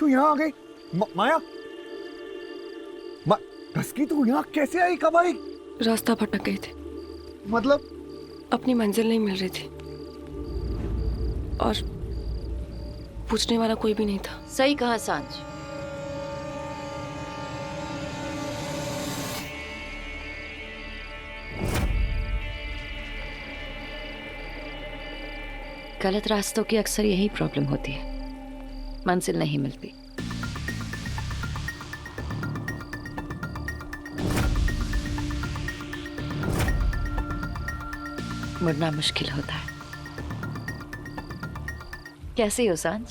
तू यहाँ आ गई? माया, तस्की तू यहाँ कैसे आई, कब आई? रास्ता भटक गए थे। मतलब? अपनी मंजिल नहीं मिल रही थी और पूछने वाला कोई भी नहीं था। सही कहा सांझ। गलत रास्तों की अक्सर यही प्रॉब्लम होती है, मंजिल नहीं मिलती। मुड़ना मुश्किल होता है। कैसी हो सांझ?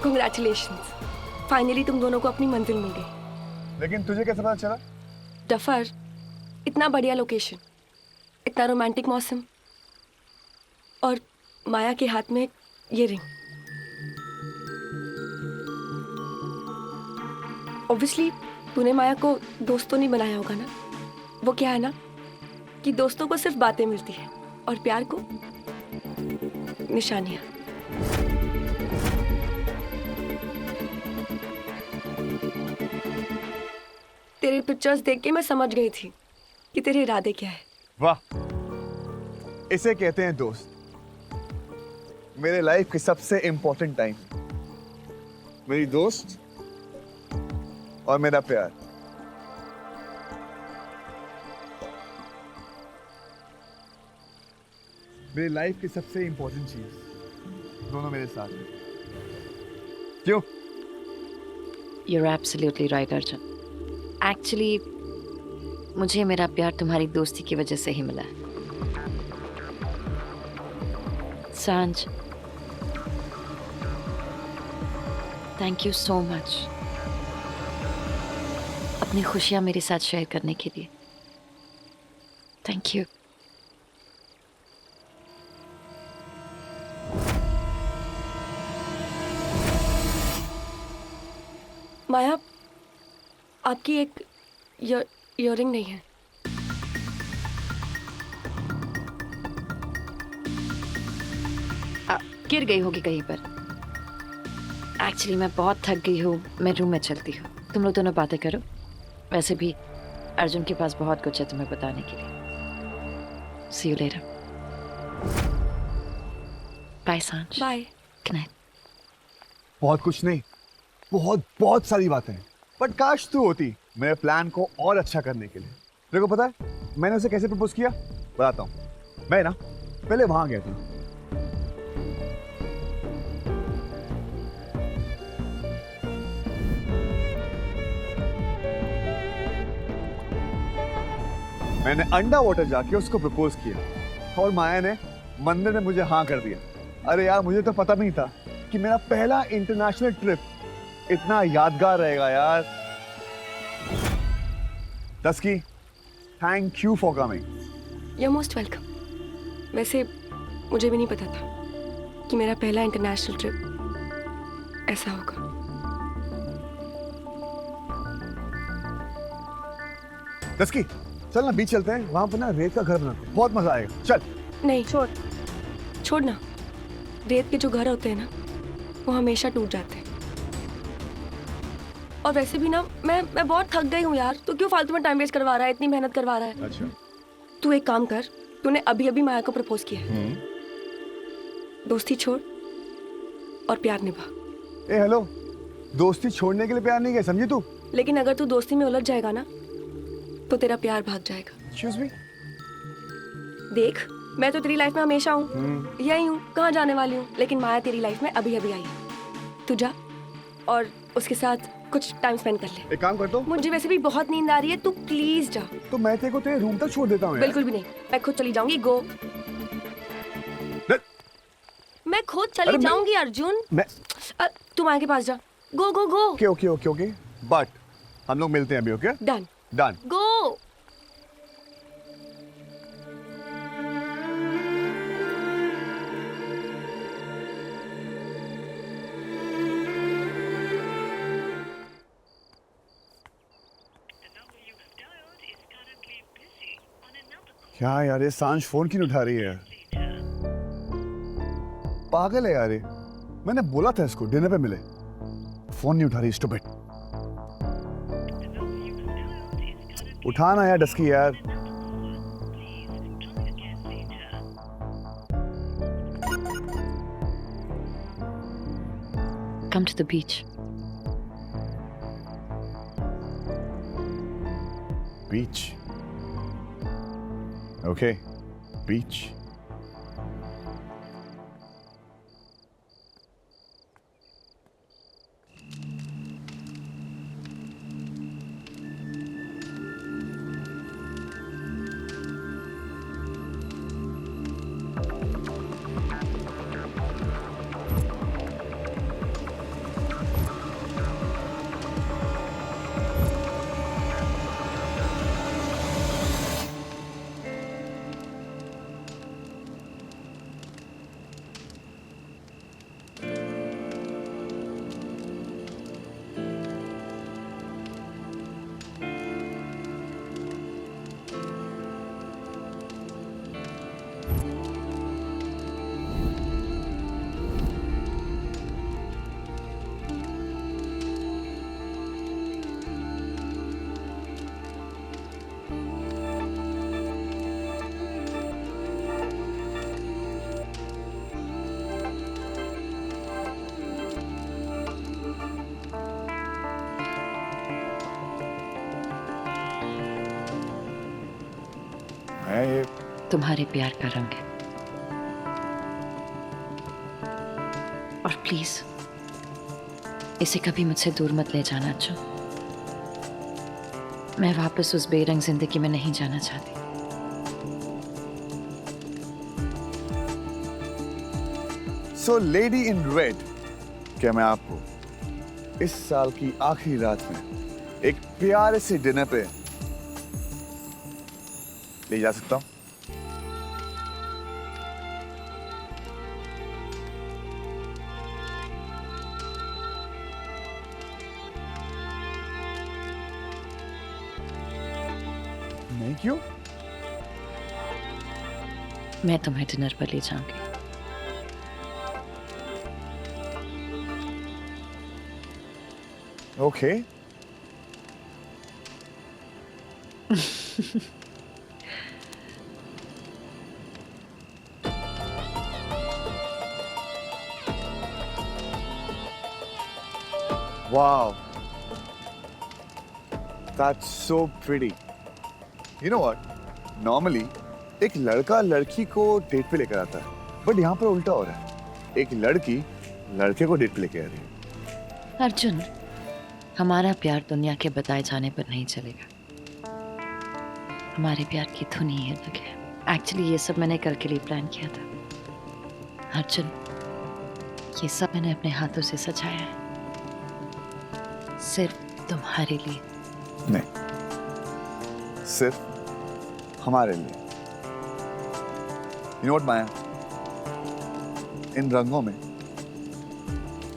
Congratulations! फाइनली तुम दोनों को अपनी मंजिल मिल गई। लेकिन तुझे कैसे पता चला? डफर, इतना बढ़िया लोकेशन, इतना रोमांटिक मौसम और माया के हाथ में ये रिंग। ऑब्वियसली तूने माया को दोस्त तो नहीं बनाया होगा ना। वो क्या है ना कि दोस्तों को सिर्फ बातें मिलती है और प्यार को निशानियां। तेरे पिक्चर्स देख के मैं समझ गई थी कि तेरे इरादे क्या है। वाह, इसे कहते हैं दोस्त। मेरे लाइफ की सबसे इंपॉर्टेंट टाइम, मेरी दोस्त और मेरा प्यार। मेरी लाइफ की सबसे इंपॉर्टेंट चीज दोनों मेरे साथ हैं। क्यों? You're absolutely right, Arjun. Actually मुझे मेरा प्यार तुम्हारी दोस्ती की वजह से ही मिला है। सांझ, थैंक यू सो मच अपनी खुशियां मेरे साथ शेयर करने के लिए। Thank you. माया, आपकी एक इयररिंग नहीं है। गिर गई होगी कहीं पर। एक्चुअली मैं बहुत थक गई हूँ, मैं रूम में चलती हूँ। तुम लोग दोनों बातें करो। वैसे भी अर्जुन के पास बहुत कुछ है तुम्हें बताने के लिए। सी यू लेटर। बाय सांझ। बाय। Good night. बहुत कुछ नहीं, बहुत बहुत सारी बातें हैं, बट काश तू होती मेरे प्लान को और अच्छा करने के लिए। तेरे को पता है मैंने उसे कैसे प्रपोज किया? बताता हूँ। मैं ना पहले वहां गया था। मैंने अंडर वाटर जाके उसको प्रपोज किया और माया ने मंदिर में मुझे हाँ कर दिया। अरे यार, मुझे तो पता नहीं था कि मेरा पहला इंटरनेशनल ट्रिप इतना यादगार रहेगा यार। तस्की, thank you for coming. You most welcome. वैसे मुझे भी नहीं पता था कि मेरा पहला इंटरनेशनल ट्रिप ऐसा होगा। तस्की, चल ना बीच चलते हैं, वहां पर ना रेत का घर बनाते हैं, बहुत मजा आएगा। चल। नहीं, छोड़ ना। रेत के जो घर होते हैं ना, वो हमेशा टूट जाते हैं। और वैसे भी ना मैं बहुत थक गई हूँ यार। तू क्यों फालतू में टाइम वेस्ट करवा रहा है, इतनी मेहनत करवा रहा है। अच्छा, तू एक काम कर, तूने अभी अभी माया को प्रपोज किया है। दोस्ती छोड़ और प्यार निभा। ए हेलो, दोस्ती छोड़ने के लिए प्यार नहीं किया, समझी तू? लेकिन अगर तू दोस्ती में उलझ जाएगा ना तो तेरा प्यार भाग जाएगा। Excuse me? देख, मैं तो तेरी लाइफ में हमेशा हूँ, यही हूँ, कहाँ जाने वाली हूँ। लेकिन माया तेरी लाइफ में अभी अभी आई है। तू जा और उसके साथ कुछ टाइम स्पेंड कर ले। एक काम कर दो। मुझे वैसे भी बहुत नींद आ रही है, तू प्लीज जा। तो मैं तेरे को तेरे रूम तक छोड़ देता हूँ। बिल्कुल भी नहीं, मैं खुद चली जाऊंगी। गो। मैं खुद चली जाऊंगी अर्जुन। तू माया के पास जा। Go go go. Okay okay okay okay, but हम लोग मिलते हैं अभी। Okay, done done. गो। क्या यार, ये सांझ फोन क्यों नहीं उठा रही है? पागल है यार ये। मैंने बोला था इसको डिनर पे मिले, फोन नहीं उठा रही, स्टूपिड। उठाना यार डस्की यार। Come to the beach. Beach. Okay, beach. है ये तुम्हारे प्यार का रंग है। और प्लीज इसे कभी मुझसे दूर मत ले जाना अर्जुन। मैं वापस उस बेरंग जिंदगी में नहीं जाना चाहती। सो लेडी इन रेड, क्या मैं आपको इस साल की आखिरी रात में एक प्यारे से डिनर पे ले जा सकता हूं? नहीं क्यों? मैं तुम्हें डिनर पर ले जाऊंगी। Okay. Wow, that's so pretty. You know what? Normally, एक लड़का लड़की को डेट पे लेकर आता है, बट यहाँ पर उल्टा हो रहा है। एक लड़की लड़के को डेट पे लेकर आ रही है। अर्जुन, हमारा प्यार दुनिया के बताए जाने पर नहीं चलेगा। हमारे प्यार की धुन ही अलग है। एक्चुअली ये सब मैंने कल के लिए प्लान किया था। अर्जुन, ये सब मैंने अपने हाथों से सजाया है, सिर्फ तुम्हारे लिए। नहीं, सिर्फ हमारे लिए। You know what, माया? इन रंगों में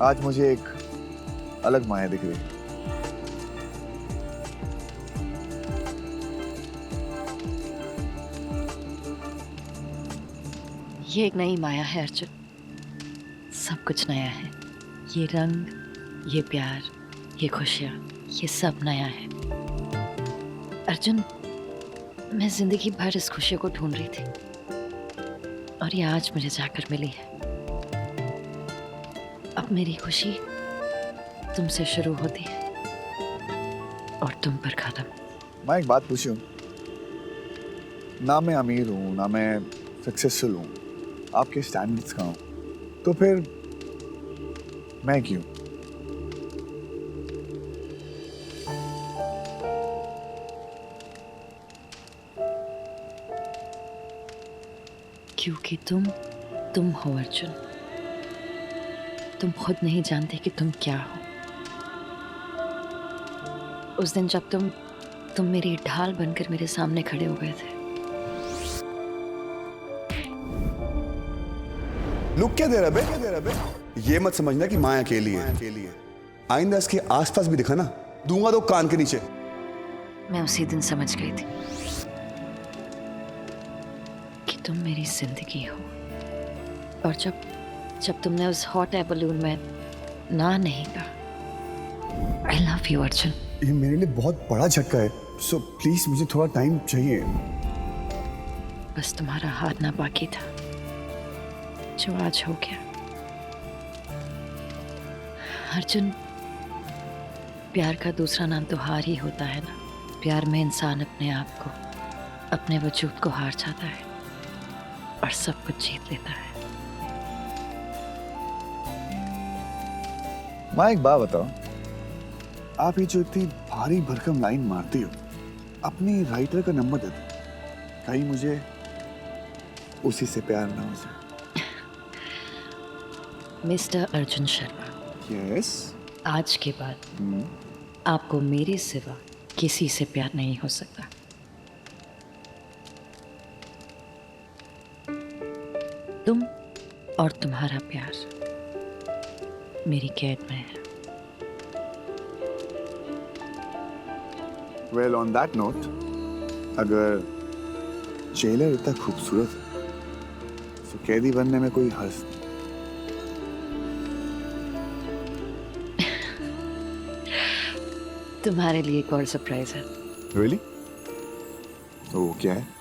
आज मुझे एक अलग माया दिख रही है। ये एक नई माया है अर्जुन। सब कुछ नया है। ये रंग, ये प्यार, ये खुशियाँ, ये सब नया है। अर्जुन, मैं जिंदगी भर इस खुशी को ढूंढ रही थी और ये आज मुझे जाकर मिली है। अब मेरी खुशी तुमसे शुरू होती है और तुम पर खत्म। मैं एक बात पूछूं? ना मैं अमीर हूँ, ना मैं सक्सेसफुल हूँ, आपके स्टैंडर्ड्स का हूँ, तो फिर मैं क्यों? क्योंकि तुम हो अर्जुन। तुम खुद नहीं जानते कि तुम क्या हो। उस दिन जब तुम मेरी ढाल बनकर मेरे सामने खड़े हो गए थे। लुक क्या दे रहा बे? क्या दे रहा बे? ये मत समझना कि माया अकेली है। आइंदा इसके आसपास भी दिखा ना, दूंगा तो कान के नीचे। मैं उसी दिन समझ गई थी। तुम मेरी जिंदगी हो। और जब जब तुमने उस हॉट एयर बलून में ना नहीं कहा, आई लव यू अर्जुन। ये मेरे लिए बहुत बड़ा झटका है, सो प्लीज मुझे थोड़ा टाइम चाहिए। बस तुम्हारा हाथ ना बाकी था, जो आज हो गया। अर्जुन, प्यार का दूसरा नाम तो हार ही होता है ना। प्यार में इंसान अपने आप को, अपने वजूद को हार जाता है और सब कुछ जीत लेता है। माँ एक बात बताओ, आप ये जो इतनी भारी भरकम लाइन मारती हो, अपनी राइटर का नंबर दे दो, कहीं मुझे उसी से प्यार ना हो जाए। Mister Arjun Sharma, yes. आज के बाद आपको मेरे सिवा किसी से प्यार नहीं हो सकता। तुम और तुम्हारा प्यार मेरी कैद में है। वेल ऑन दैट नोट, अगर जेलर इतना खूबसूरत है तो कैदी बनने में कोई हर्ज नहीं। तुम्हारे लिए एक और सरप्राइज है। रियली? तो वो क्या है?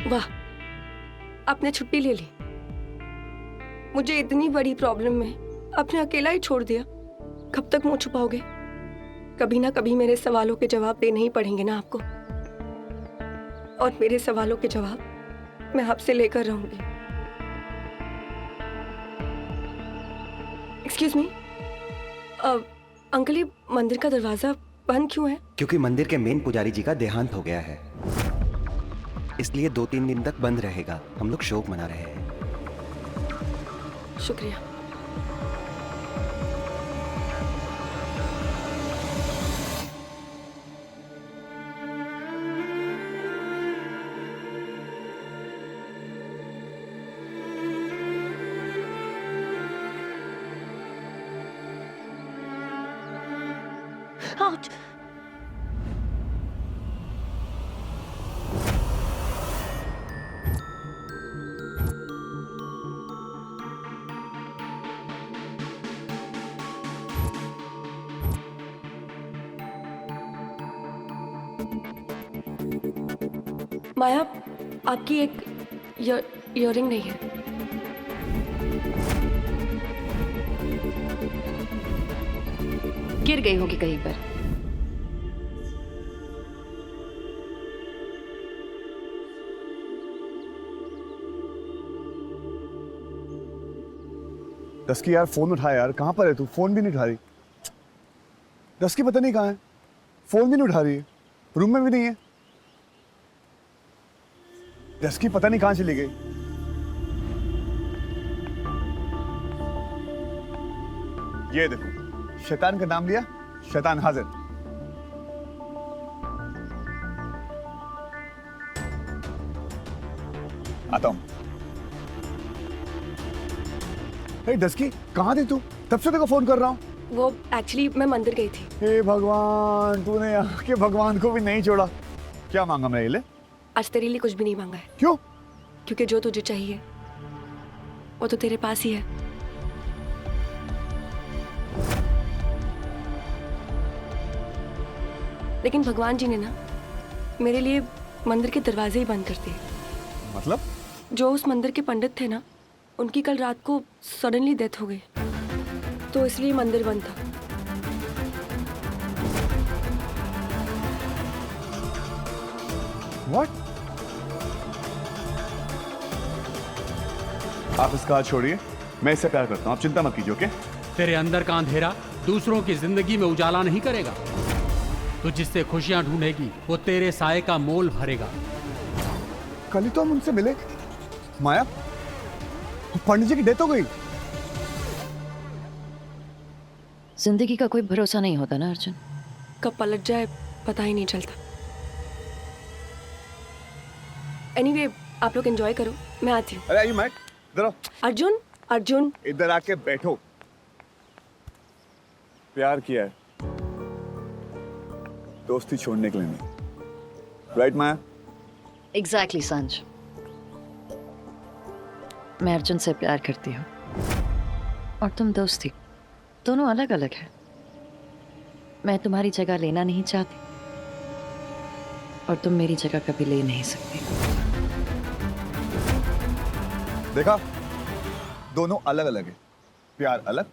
वाह, आपने छुट्टी ले ली। मुझे इतनी बड़ी प्रॉब्लम में आपने अकेला ही छोड़ दिया। कब तक मुंह छुपाओगे? कभी ना कभी मेरे सवालों के जवाब देने ही पड़ेंगे ना आपको। और मेरे सवालों के जवाब मैं आपसे लेकर रहूंगी। एक्सक्यूज मी, अंकल, ये मंदिर का दरवाजा बंद क्यों है? क्योंकि मंदिर के मेन पुजारी जी का देहांत हो गया है, इसलिए 2-3 दिन तक बंद रहेगा। हम लोग शोक मना रहे हैं। शुक्रिया। Ouch! माया, आपकी एक इयररिंग नहीं है। गिर गई होगी कहीं पर। डस्की यार, फोन उठा यार। कहाँ पर है तू? फोन भी नहीं उठा रही। डस्की पता नहीं कहाँ है, फोन भी नहीं उठा रही है, रूम में भी नहीं है। डस्की पता नहीं कहाँ चली गई। ये देखो, शैतान का नाम लिया, शैतान हाजिर। आता हूं। डस्की, कहाँ थी तू? तब से तेरे को फोन कर रहा हूँ। वो एक्चुअली मैं मंदिर गई थी। हे भगवान, तूने यहाँ के भगवान को भी नहीं छोड़ा। क्या मांगा मेरे लिए? आज तेरे लिए कुछ भी नहीं मांगा है। क्यों? क्योंकि जो तुझे चाहिए वो तो तेरे पास ही है। लेकिन भगवान जी ने ना मेरे लिए मंदिर के दरवाजे ही बंद कर दिए। मतलब? जो उस मंदिर के पंडित थे ना, उनकी कल रात को सडनली डेथ हो गई, तो इसलिए मंदिर बंद था। What? आप इसका हाथ छोड़िए, मैं इससे प्यार करता हूँ, आप चिंता मत कीजिए, ओके? तेरे अंदर का अंधेरा दूसरों की जिंदगी में उजाला नहीं करेगा। तो जिससे खुशियां ढूंढेगी वो तेरे साए का मोल भरेगा। कल ही तो हम उनसे मिले। माया, पंडित जी की डेथ हो गई। जिंदगी का कोई भरोसा नहीं होता ना अर्जुन। कब पलट जाए पता ही नहीं चलता। एनीवे, आप लोग एंजॉय करो, मैं आती हूँ। अरे आइए मैट, इधर आओ। अर्जुन, अर्जुन, इधर आके बैठो। प्यार किया है, दोस्ती छोड़ने के लिए नहीं। राइट माया? एग्जैक्टली सांझ। मैं अर्जुन से प्यार करती हूँ और तुम दोस्ती, दोनों अलग अलग है। मैं तुम्हारी जगह लेना नहीं चाहती और तुम मेरी जगह कभी ले नहीं सकती। देखा, दोनों अलग अलग है। प्यार अलग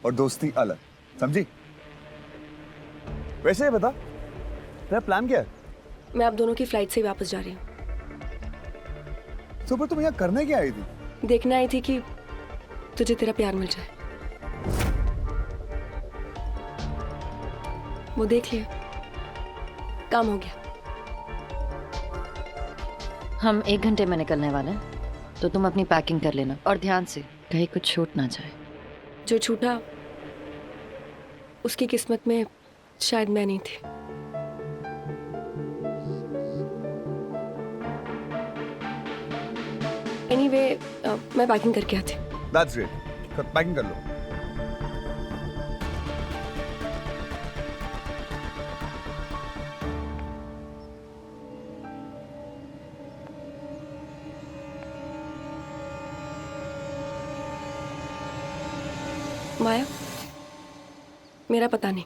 और दोस्ती अलग, समझी? वैसे ये बता, तेरा प्लान क्या है? मैं आप दोनों की फ्लाइट से ही वापस जा रही हूँ। सुपर, तुम यहाँ करने क्या आई थी? देखना आई थी कि तुझे तेरा प्यार मिल जाए। वो देख लिया, काम हो गया। हम 1 घंटे में निकलने वाले हैं, तो तुम अपनी पैकिंग कर लेना और ध्यान से, कहीं कुछ छूट ना जाए। जो छूटा उसकी किस्मत में शायद मैं नहीं थी। एनीवे, मैं पैकिंग करके आती हूँ। That's great. पैकिंग कर लो। माया, मेरा पता नहीं,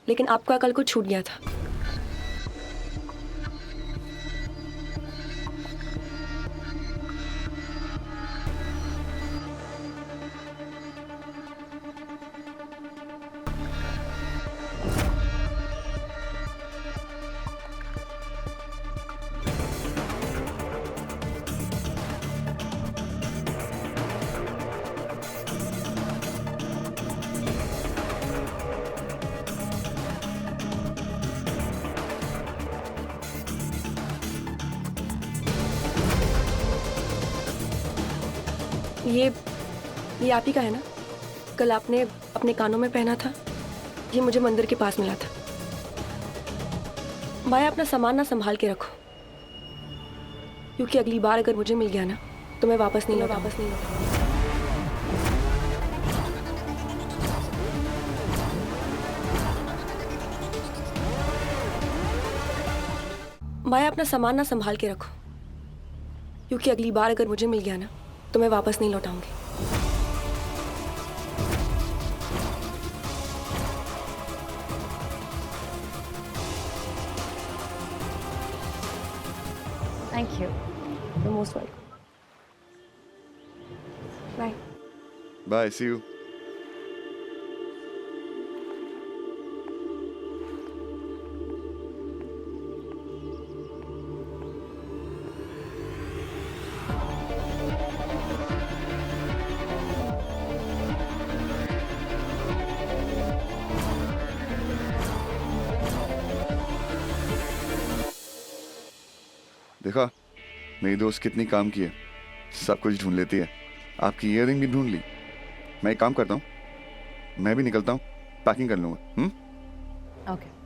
लेकिन आपका कल कुछ छूट गया था। ये आप ही का है ना? कल आपने अपने कानों में पहना था। ये मुझे मंदिर के पास मिला था। माया, अपना सामान ना संभाल के रखो, क्योंकि अगली बार अगर मुझे मिल गया ना तो मैं वापस नहीं लौटाऊंगी। माया, अपना सामान ना संभाल के रखो, क्योंकि अगली बार अगर मुझे मिल गया ना तो मैं वापस नहीं लौटाऊंगी। Thank you. You're most welcome. Bye. Bye, see you. देखा मेरी दोस्त कितनी काम की है, सब कुछ ढूंढ लेती है। आपकी ईयररिंग भी ढूंढ ली। मैं एक काम करता हूँ, मैं भी निकलता हूँ, पैकिंग कर लूँगा। ओके।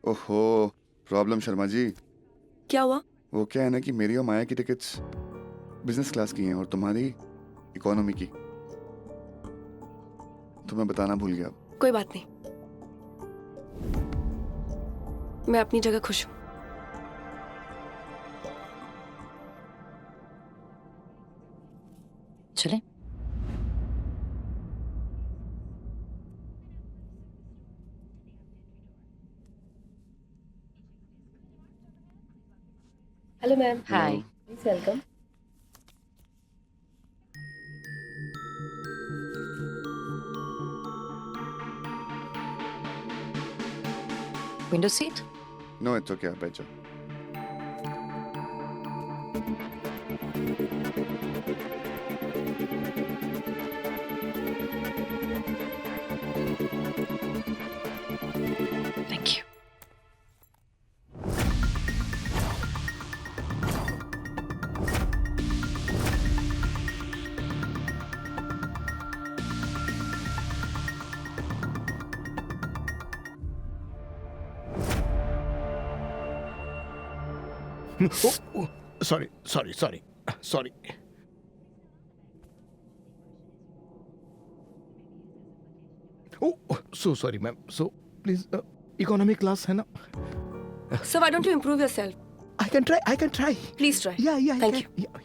ओहो, प्रॉब्लम शर्मा जी। क्या हुआ? वो क्या है ना कि मेरी और माया की टिकट्स बिजनेस क्लास की हैं और तुम्हारी इकोनॉमी की। तो मैं बताना भूल गया। कोई बात नहीं, मैं अपनी जगह खुश हूँ। चलें? Hello ma'am. Hi. Welcome. Window seat? No it's okay, आप बैठ जाओ। Thank you. Sorry. Oh, so sorry, ma'am. So, please, economy class है ना? So why don't you improve yourself? I can try. Please try. Yeah, I Thank can. you. Yeah.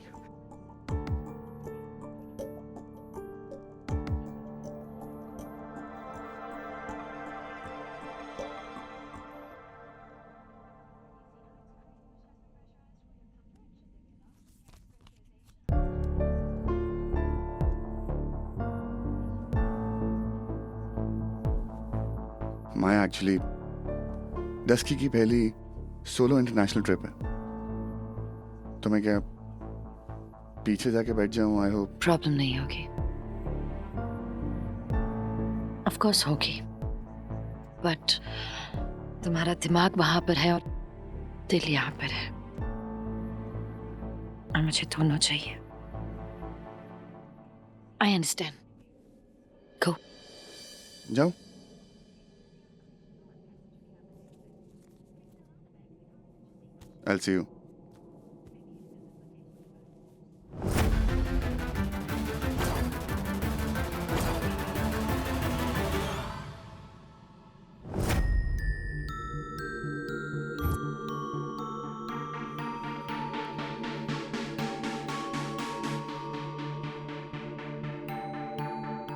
Maya actually 10 की पहली solo international trip है, तो मैं क्या पीछे जाके बैठ जाऊं? I hope. प्रॉब्लम नहीं होगी। ऑफ कोर्स होगी, बट तुम्हारा दिमाग वहां पर है और दिल यहाँ पर है, और मुझे दोनों चाहिए। I understand. गो। जाओ। I'll see you.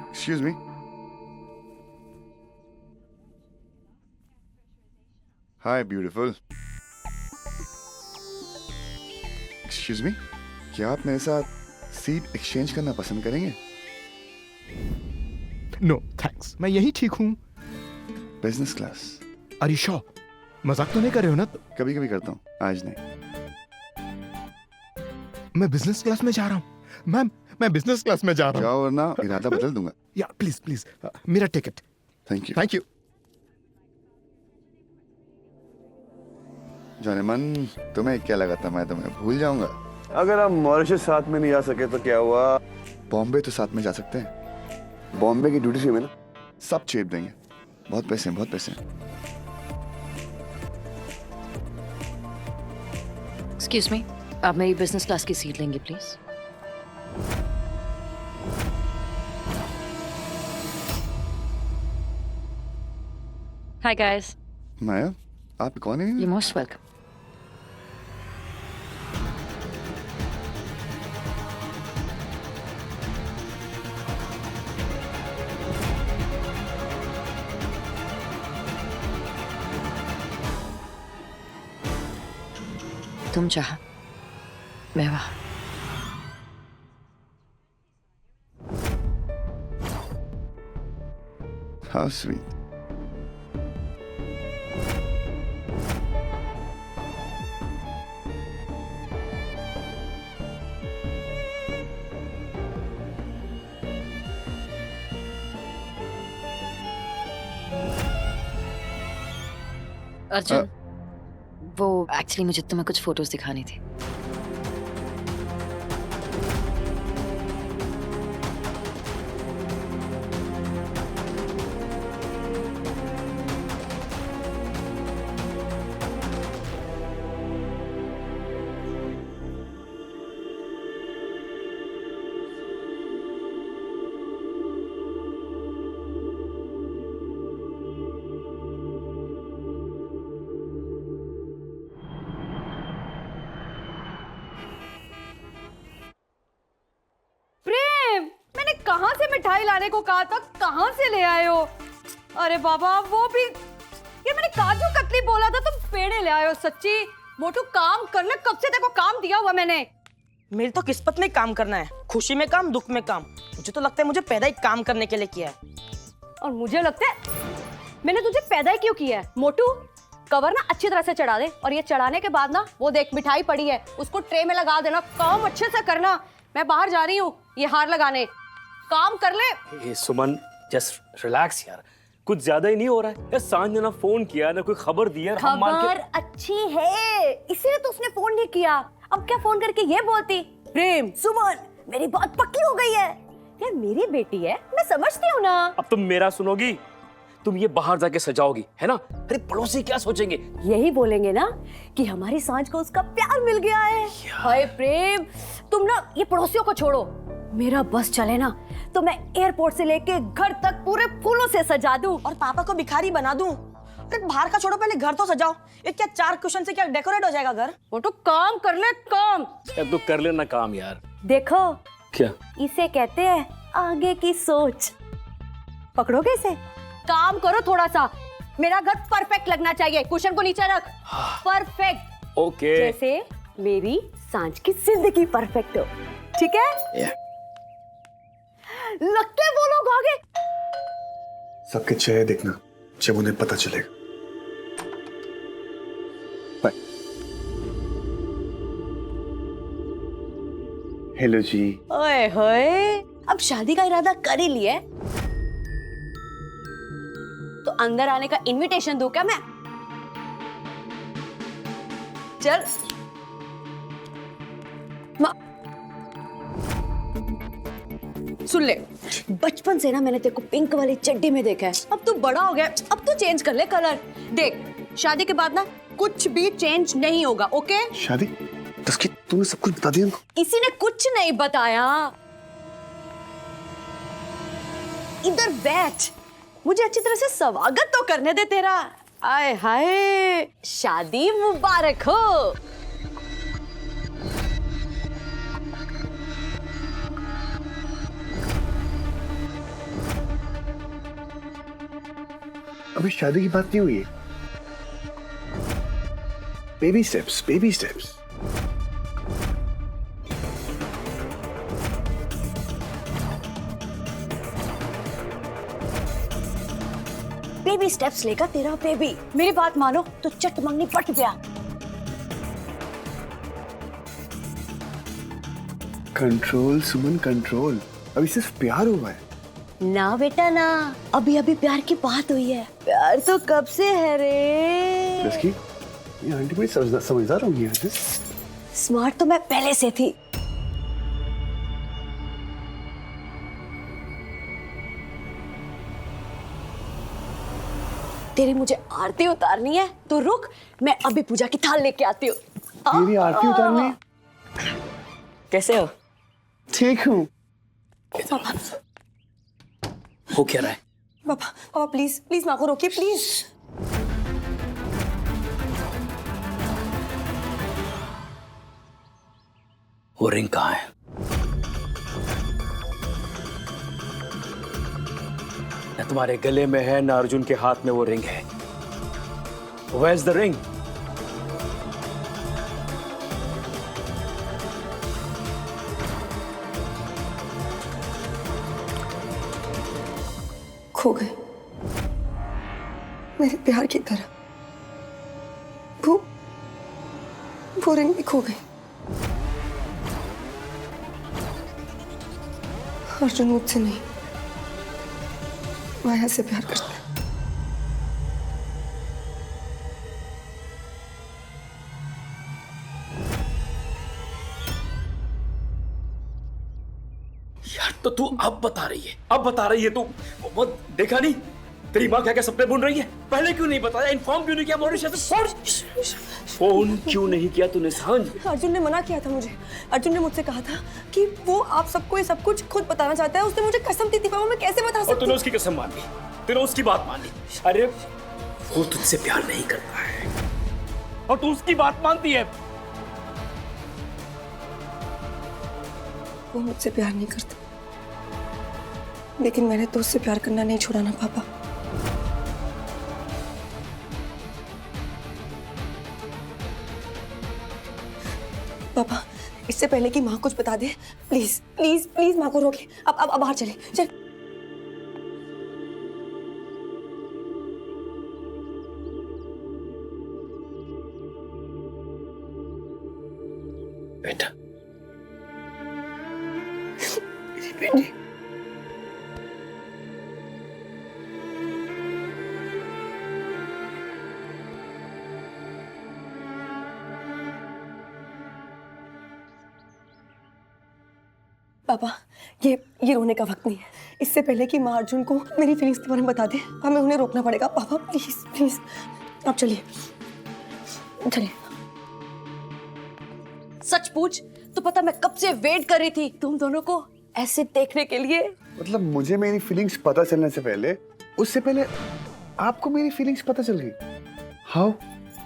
Excuse me. Hi, beautiful. Excuse me, क्या आप मेरे साथ सीट एक्सचेंज करना पसंद करेंगे? नो थैंक्स, मैं यही ठीक हूँ। Business class? Are you sure? मजाक तो नहीं कर रहे हो ना? कभी कभी करता हूँ, आज नहीं। मैं बिजनेस क्लास में जा रहा हूँ मैम, मैं बिजनेस क्लास में जा रहा हूँ। जाओ वरना इरादा बदल दूंगा। या प्लीज प्लीज, मेरा ticket. Thank you. Thank you. जाने मन, तुम्हें क्या लगा था मैं तुम्हें भूल जाऊंगा? अगर हम मॉरिशस साथ में नहीं जा सके तो क्या हुआ, बॉम्बे तो साथ में जा सकते हैं। बॉम्बे की ड्यूटी फ्री में ना सब चेप देंगे। बहुत पैसे हैं, बहुत पैसे हैं। एक्सक्यूज मी, आप मेरी बिजनेस क्लास की सीट लेंगे प्लीज? Hi guys. माया, आप कौन है? You most welcome. तुम चाहा मैं वहां। How sweet. अर्जुन, वो एक्चुअली मुझे तुम्हें कुछ फोटोज दिखानी थी। मैंने कहां से मिठाई लाने को कहा था, कहां से ले आए हो? अरे बाबा, वो भी ये मैंने काजू कतली बोला था, तुम पेड़े ले आए हो। सच्ची मोटू, काम कर ले, कब से तेरे को काम दिया हुआ मैंने। मेरी तो किस्मत में काम करना है, खुशी में काम, दुख में काम। मुझे तो लगता है मुझे पैदा ही काम करने के लिए किया है। और मुझे लगता है मैंने तुझे पैदा ही क्यों किया है। मोटू, कवर ना अच्छी तरह से चढ़ा दे, और ये चढ़ाने के बाद ना वो देख मिठाई पड़ी है, उसको ट्रे में लगा देना। काम अच्छे से करना। मैं बाहर जा रही हूँ ये हार लगाने, काम कर ले। ये सुमन, जस्ट रिलैक्स यार, कुछ ज्यादा ही नहीं हो रहा है यार। सांझ ने ना फोन किया ना कोई खबर दी है। खबर अच्छी है, इसीलिए तो उसने फोन नहीं किया। अब क्या फोन करके ये बोलती, प्रेम सुमन मेरी बात पक्की हो गई है। यार मेरी बेटी है, मैं समझती हूँ ना। अब तुम मेरा सुनोगी, तुम ये बाहर जाके सजाओगी है ना? अरे पड़ोसी क्या सोचेंगे? यही बोलेंगे ना कि हमारी सांझ को उसका प्यार मिल गया है। हाय प्रेम, तुम ना ये पड़ोसियों को छोड़ो, मेरा बस चले ना तो मैं एयरपोर्ट से लेके घर तक पूरे फूलों से सजा दूं और पापा को भिखारी बना दूं। अरे बाहर का छोड़ो, पहले घर तो सजाओ। ये क्या 4 कुशन से क्या डेकोरेट हो जाएगा घर? वो तो काम कर ले, काम। यार तू कर लेना काम यार। देखो क्या इसे कहते हैं आगे की सोच। पकड़ोगे इसे? काम करो थोड़ा सा। मेरा घर परफेक्ट लगना चाहिए। कुशन को नीचे रख। परफेक्ट। ओके। जैसे मेरी सांझ की जिंदगी परफेक्ट हो, ठीक है? लगते वो लोग आगे। सबके चेहरे देखना जब उन्हें पता चलेगा। बाय। हेलो जी। ओए होए, अब शादी का इरादा कर ही लिया, तो अंदर आने का इनविटेशन दूं क्या मैं? चल। सुन ले, बचपन से ना मैंने तेरे को पिंक वाली चड्डी में देखा है। अब तू बड़ा हो गया, अब तू चेंज कर ले कलर। देख, शादी के बाद ना कुछ भी चेंज नहीं होगा, ओके? शादी? तूने सब कुछ बता दिया? किसी ने कुछ नहीं बताया। इधर बैठ, मुझे अच्छी तरह से स्वागत तो करने दे तेरा। आए हाय, शादी मुबारक हो। अभी शादी की बात नहीं हुई है। Baby steps, baby steps. Baby steps लेगा तेरा बेबी। मेरी बात मानो तो चट मंगनी पट ब्याह। कंट्रोल सुमन कंट्रोल, अभी सिर्फ प्यार हुआ है। ना बेटा ना, अभी अभी प्यार की बात हुई है। प्यार तो कब से है रे। जसकी, ये आंटी बड़ी समझदार होगी है। स्मार्ट तो मैं पहले से थी। तेरी मुझे आरती उतारनी है तो रुक, मैं अभी पूजा की थाल लेके आती हूँ। मेरी आरती उतारनी है? कैसे हो? ठीक हूँ। हो क्या रहा है? पापा पापा प्लीज प्लीज माँ को रोकिए प्लीज। वो रिंग कहाँ है? न तुम्हारे गले में है, ना अर्जुन के हाथ में वो रिंग है। Where's the ring? खो गए मेरे प्यार की तरह। वो रिंग भी खो गई। अर्जुन मुझसे नहीं, माया से प्यार करता है। यार तो तू अब बता रही है, अब बता रही है तू। वो देखा नहीं तेरी माँ क्या क्या सपने बुन रही है? पहले क्यों नहीं बताया? इन्फॉर्म क्यों नहीं किया मॉरिशस? फोन क्यों नहीं किया तूने सांझ? अर्जुन ने मना किया था मुझे। अर्जुन ने मुझसे कहा था कि वो आप सबको ये सब कुछ खुद बताना चाहता है। उसने मुझे कसम दी थी पापा, मैं कैसे बता और सकती? तूने उसकी कसम मान ली, तूने उसकी बात मान ली। अरे वो तुझसे प्यार नहीं करता है और तू उसकी बात मानती है। वो मुझसे प्यार नहीं करता, लेकिन मैंने तो उससे प्यार करना नहीं छोड़ा ना पापा। पापा इससे पहले कि माँ कुछ बता दे, प्लीज प्लीज प्लीज माँ को रोके। अब बाहर चले चल। बेटा बेटी पापा ये रोने का वक्त नहीं है। इससे पहले कि माँ अर्जुन को मेरी फीलिंग्स के बारे में बता दे, हमें उन्हें रोकना पड़ेगा। पापा प्लीज प्लीज आप चलिए चलिए। सच पूछ तो पता मैं कब से वेट कर रही थी तुम दोनों को ऐसे देखने के लिए। मतलब मुझे मेरी फीलिंग्स पता चलने से पहले, उससे पहले आपको मेरी फीलिंग्स पता चल गई? हाउ?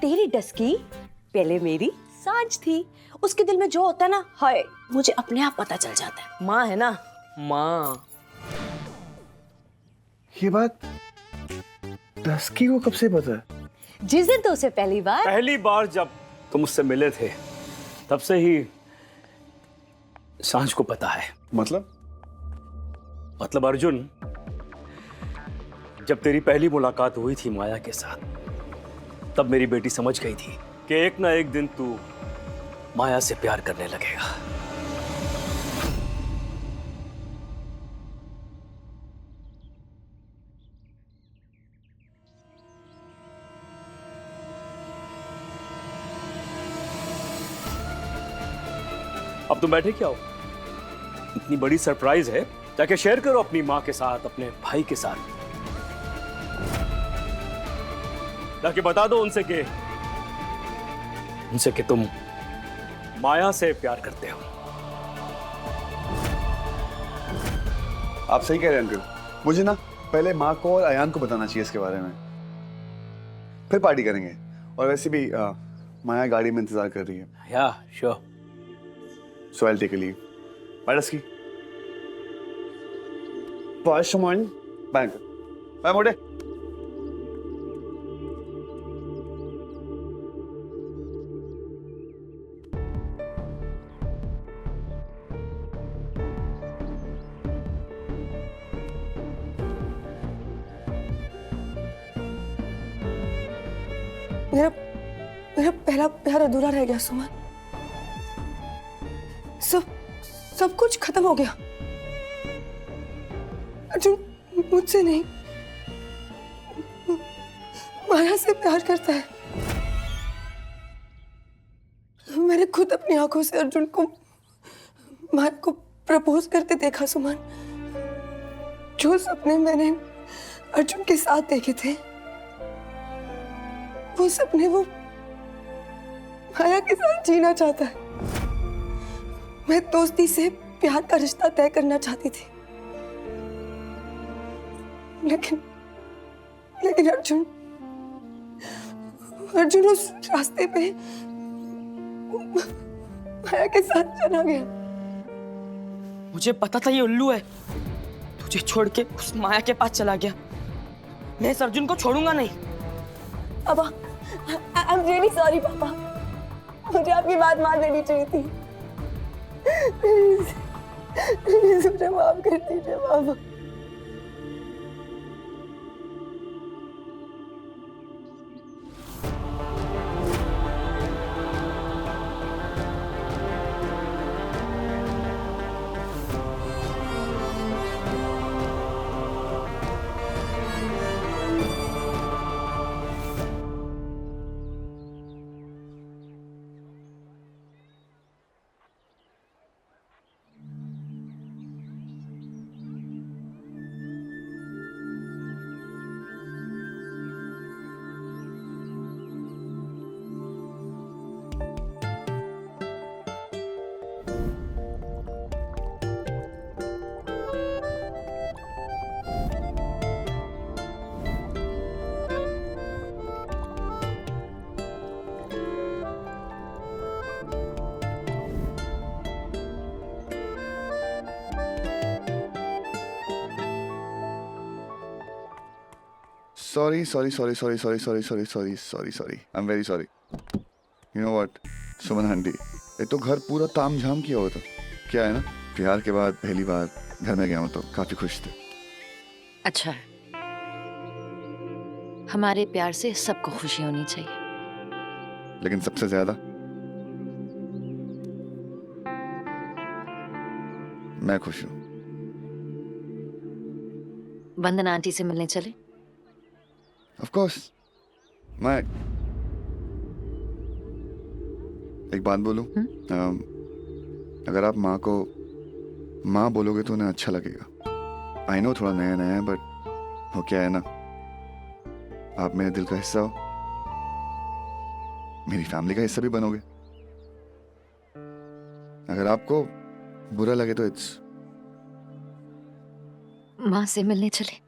तेरी डस्की पहले मेरी सांझ थी। उसके दिल में जो होता है ना, हाय मुझे अपने आप पता चल जाता है। माँ है ना, माँ। ये बात डस्की को कब से पता है? जिस दिन तो उसे पहली बार जब तुम मुझसे मिले थे तब से ही सांझ को पता है। मतलब अर्जुन, जब तेरी पहली मुलाकात हुई थी माया के साथ, तब मेरी बेटी समझ गई थी कि एक ना एक दिन तू माया से प्यार करने लगेगा। अब तुम बैठे क्या हो? इतनी बड़ी सरप्राइज है, जाके शेयर करो अपनी माँ के साथ, अपने भाई के साथ। जाके बता दो उनसे कि तुम माया से प्यार करते हो। आप सही कह रहे हैं अंकल। मुझे ना पहले माँ को और अयान को बताना चाहिए इसके बारे में, फिर पार्टी करेंगे। और वैसे भी माया गाड़ी में इंतजार कर रही है। या sure. So I'll take a leave. Bye, Dusky. Bye, Shaman. Bye, Uncle. Bye, Mode. मेरा मेरा पहला प्यार अधूरा रह गया सुमन। सब कुछ खत्म हो गया। अर्जुन मुझसे नहीं, माया से प्यार करता है। मैंने खुद अपनी आंखों से अर्जुन को माया को प्रपोज करते देखा सुमन। जो सपने मैंने अर्जुन के साथ देखे थे, वो सपने वो माया के साथ जीना चाहता है। मैं दोस्ती से प्यार का रिश्ता तय करना चाहती थी, लेकिन अर्जुन उस रास्ते पे माया के साथ चला गया। मुझे पता था ये उल्लू है, तुझे छोड़ के उस माया के पास चला गया। मैं इस अर्जुन को छोड़ूंगा नहीं। पापा, आई एम रियली सॉरी पापा, मुझे आपकी बात मान लेनी चाहिए थी। प्लीज मुझे माफ कर दीजिए पापा। Sorry. I'm very sorry. You know what, Suman aunty, ये तो घर पूरा ताम झाम किया हुआ था। क्या है ना, प्यार के बाद पहली बार घर में गया हूँ तो काफी खुश थे। अच्छा है, हमारे प्यार से सबको खुशी होनी चाहिए। लेकिन सबसे ज्यादा मैं खुश हूँ। वंदना आंटी से मिलने चले? Of course, मैं एक बात बोलूं? अगर आप माँ को माँ बोलोगे तो उन्हें अच्छा लगेगा। आई नो थोड़ा नया नया है, बट वो क्या है ना, आप मेरे दिल का हिस्सा हो, मेरी फैमिली का हिस्सा भी बनोगे। अगर आपको बुरा लगे तो इट्स। माँ से मिलने चले?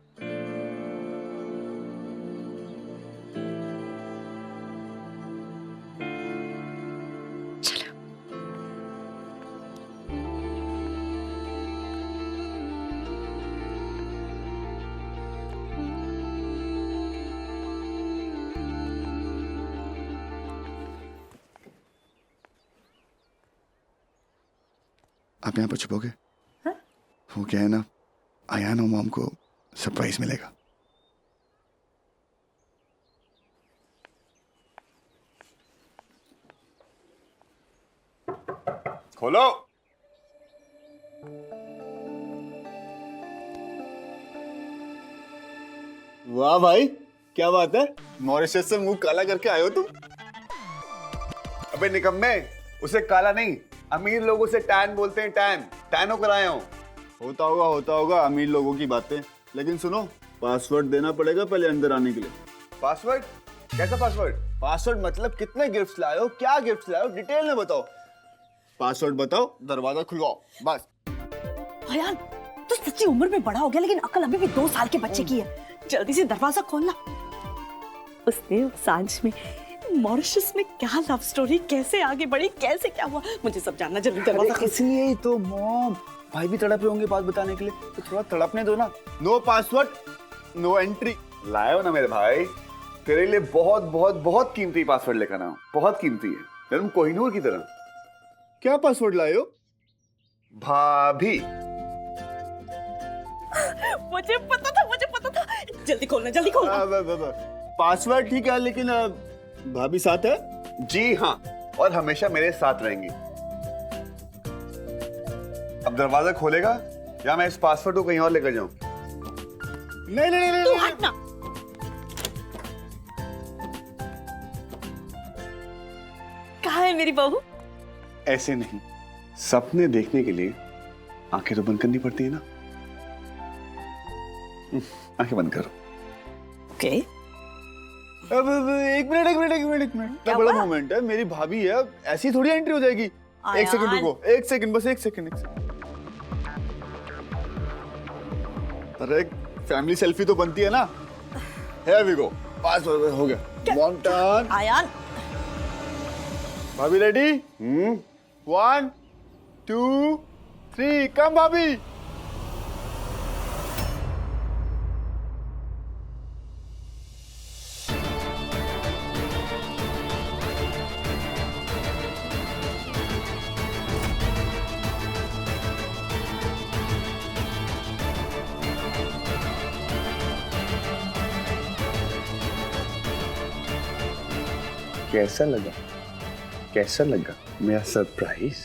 आप यहाँ पर छुपोगे? हाँ? वो क्या है ना, आयान और मॉम को सरप्राइज मिलेगा। खोलो। वाह भाई, क्या बात है, मॉरिशस से मुंह काला करके आए हो तुम। अबे निकम्मे, उसे काला नहीं, अमीर लोगों से टैन बोलते हैं। टैन होकर आए हो। होता होगा अमीर लोगों की बातें, लेकिन सुनो, पासवर्ड देना पड़ेगा पहले अंदर आने के लिए। पासवर्ड? कैसा पासवर्ड? पासवर्ड मतलब कितने गिफ्ट्स लाए हो, क्या गिफ्ट्स लाए हो, डिटेल में बताओ। पासवर्ड बताओ, दरवाजा खुलवाओ, बस। अयान, तू सच्ची उम्र में बड़ा हो गया, लेकिन अकल अभी भी 2 साल के बच्चे की है। जल्दी से दरवाजा खोलना। उसने सांझ में मॉरिशस में क्या लव स्टोरी, कैसे आगे बढ़ी, कैसे क्या हुआ, मुझे सब जानना जरूरी। दरवाजा इसलिए ही तो मॉम, भाई भी तड़प रहे होंगे बात बताने के लिए, तो थोड़ा तड़पने दो ना। No password, no entry. लाए हो ना मेरे भाई, तेरे लिए बहुत बहुत बहुत कीमती पासवर्ड लेकर आया हूं। बहुत कीमती है, तुम कोहिनूर की तरह। क्या पासवर्ड लाए हो? भाभी। मुझे पता था। जल्दी खोलना, जल्दी खोलना। पासवर्ड ठीक है, लेकिन भाभी साथ है? जी हाँ, और हमेशा मेरे साथ रहेंगी। अब दरवाजा खोलेगा या मैं इस पासवर्ड को कहीं और लेकर जाऊं? नहीं नहीं नहीं, तू नहीं। हट ना। कहाँ है मेरी बहू? ऐसे नहीं, सपने देखने के लिए आंखें तो बंद करनी पड़ती है ना। आंखें बंद करो। ओके। अब एक मिनट क्या बड़ा हुआ? मोमेंट है, मेरी भाभी है, अब ऐसी थोड़ी एंट्री हो जाएगी। एक सेकंड आयान। रुको, एक सेकंड, बस एक सेकंड। अरे फैमिली सेल्फी तो बनती है ना। Here we go, पास हो गया। One turn. आयान। भाभी रेडी? 1 2 3 कम भाभी। कैसा लगा? कैसा लगा मेरा सरप्राइज?